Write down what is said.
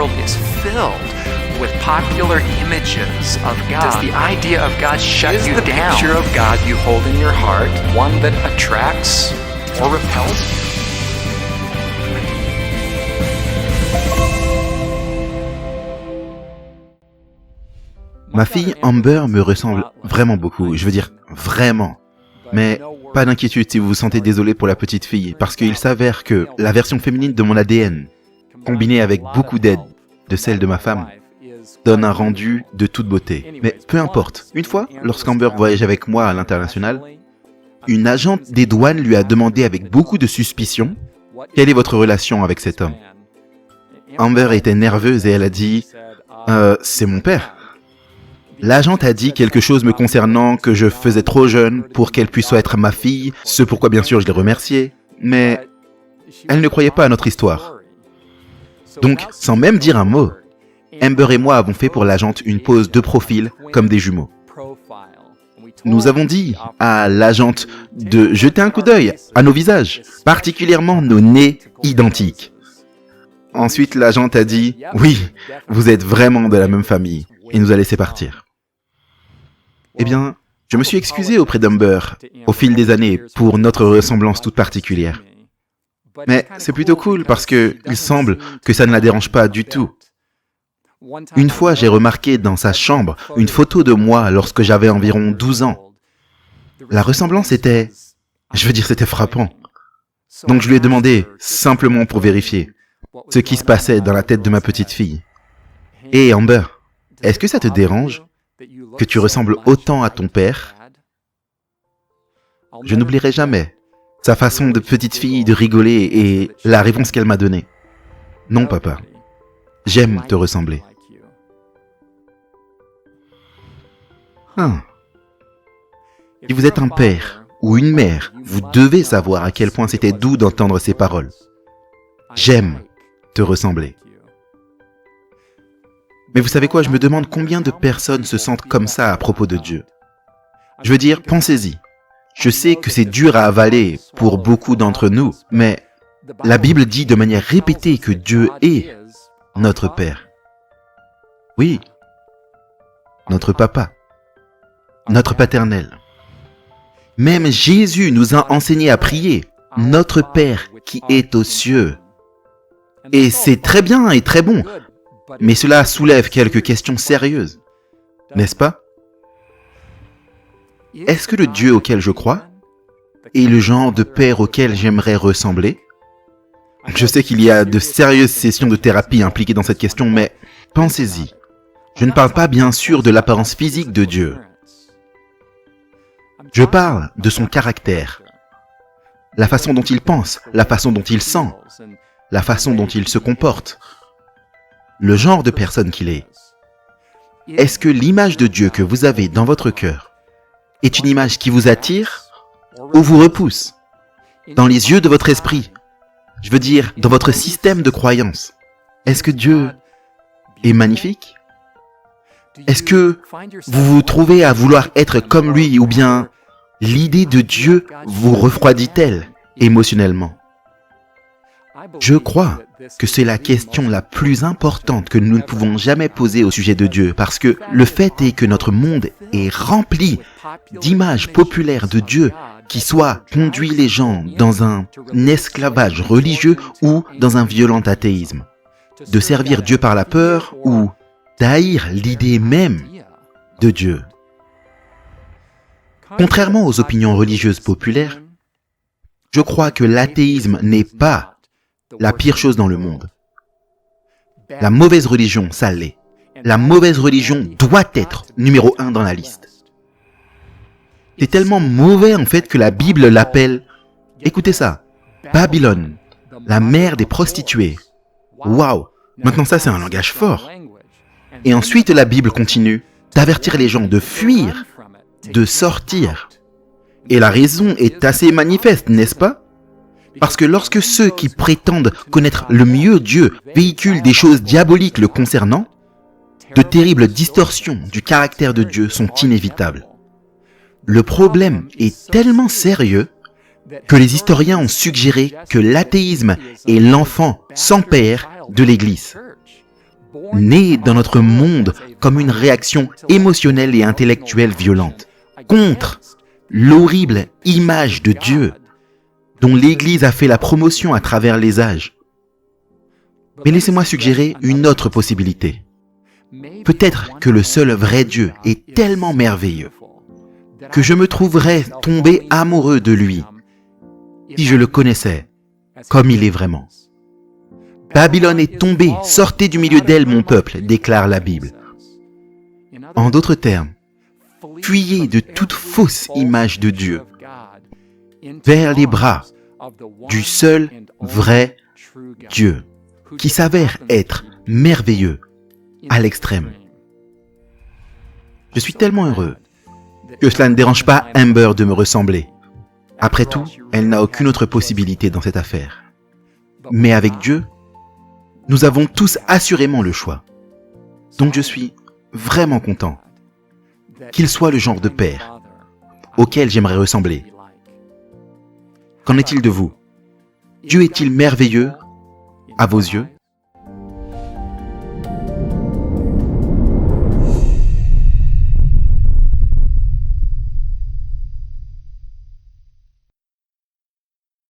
world is filled with popular images of God. Does the idea of God shut you down? Is the picture of God you hold in your heart one that attracts or repels you? Ma fille Amber me ressemble vraiment beaucoup, je veux dire vraiment. Mais pas d'inquiétude si vous vous sentez désolé pour la petite fille, parce qu'il s'avère que la version féminine de mon ADN, combinée avec beaucoup d'aide de celle de ma femme, donne un rendu de toute beauté. Mais peu importe, une fois, lorsqu'Amber voyageait avec moi à l'international, une agente des douanes lui a demandé avec beaucoup de suspicion « Quelle est votre relation avec cet homme ?» Amber était nerveuse et elle a dit « C'est mon père ». L'agente a dit quelque chose me concernant que je faisais trop jeune pour qu'elle puisse être ma fille, ce pourquoi bien sûr je l'ai remerciée, mais elle ne croyait pas à notre histoire. Donc, sans même dire un mot, Amber et moi avons fait pour l'agente une pose de profil comme des jumeaux. Nous avons dit à l'agente de jeter un coup d'œil à nos visages, particulièrement nos nez identiques. Ensuite, l'agente a dit « Oui, vous êtes vraiment de la même famille » et nous a laissé partir. Eh bien, je me suis excusé auprès d'Amber au fil des années pour notre ressemblance toute particulière. Mais c'est plutôt cool parce que il semble que ça ne la dérange pas du tout. Une fois, j'ai remarqué dans sa chambre une photo de moi lorsque j'avais environ 12 ans. La ressemblance était... c'était frappant. Donc je lui ai demandé, simplement pour vérifier, ce qui se passait dans la tête de ma petite fille. « Hé Amber, est-ce que ça te dérange que tu ressembles autant à ton père ?» Je n'oublierai jamais sa façon de petite fille de rigoler et la réponse qu'elle m'a donnée. « Non papa, j'aime te ressembler. » Si vous êtes un père ou une mère, vous devez savoir à quel point c'était doux d'entendre ces paroles. « J'aime te ressembler. » Mais vous savez quoi, je me demande combien de personnes se sentent comme ça à propos de Dieu. Je veux dire, pensez-y. Je sais que c'est dur à avaler pour beaucoup d'entre nous, mais la Bible dit de manière répétée que Dieu est notre Père. Oui, notre papa, notre paternel. Même Jésus nous a enseigné à prier, notre Père qui est aux cieux. Et c'est très bien et très bon, mais cela soulève quelques questions sérieuses, n'est-ce pas? Est-ce que le Dieu auquel je crois est le genre de père auquel j'aimerais ressembler? Je sais qu'il y a de sérieuses sessions de thérapie impliquées dans cette question, mais pensez-y. Je ne parle pas bien sûr de l'apparence physique de Dieu. Je parle de son caractère, la façon dont il pense, la façon dont il sent, la façon dont il se comporte, le genre de personne qu'il est. Est-ce que l'image de Dieu que vous avez dans votre cœur est une image qui vous attire ou vous repousse dans les yeux de votre esprit? Je veux dire, dans votre système de croyance. Est-ce que Dieu est magnifique? Est-ce que vous vous trouvez à vouloir être comme lui ou bien l'idée de Dieu vous refroidit-elle émotionnellement? Je crois que c'est la question la plus importante que nous ne pouvons jamais poser au sujet de Dieu, parce que le fait est que notre monde est rempli d'images populaires de Dieu qui soit conduit les gens dans un esclavage religieux ou dans un violent athéisme, de servir Dieu par la peur ou d'haïr l'idée même de Dieu. Contrairement aux opinions religieuses populaires, je crois que l'athéisme n'est pas la pire chose dans le monde. La mauvaise religion, ça l'est. La mauvaise religion doit être numéro 1 dans la liste. C'est tellement mauvais en fait que la Bible l'appelle, écoutez ça, Babylone, la mère des prostituées. Waouh, maintenant ça c'est un langage fort. Et ensuite la Bible continue d'avertir les gens de fuir, de sortir. Et la raison est assez manifeste, n'est-ce pas? Parce que lorsque ceux qui prétendent connaître le mieux Dieu véhiculent des choses diaboliques le concernant, de terribles distorsions du caractère de Dieu sont inévitables. Le problème est tellement sérieux que les historiens ont suggéré que l'athéisme est l'enfant sans père de l'Église. né dans notre monde comme une réaction émotionnelle et intellectuelle violente contre l'horrible image de Dieu dont l'Église a fait la promotion à travers les âges. Mais laissez-moi suggérer une autre possibilité. Peut-être que le seul vrai Dieu est tellement merveilleux que je me trouverais tombé amoureux de lui si je le connaissais comme il est vraiment. Babylone est tombée, sortez du milieu d'elle, mon peuple, déclare la Bible. En d'autres termes, fuyez de toute fausse image de Dieu vers les bras du seul vrai Dieu, qui s'avère être merveilleux à l'extrême. Je suis tellement heureux que cela ne dérange pas Amber de me ressembler. Après tout, elle n'a aucune autre possibilité dans cette affaire. Mais avec Dieu, nous avons tous assurément le choix. Donc je suis vraiment content qu'il soit le genre de père auquel j'aimerais ressembler. Qu'en est-il de vous? Dieu est-il merveilleux à vos yeux?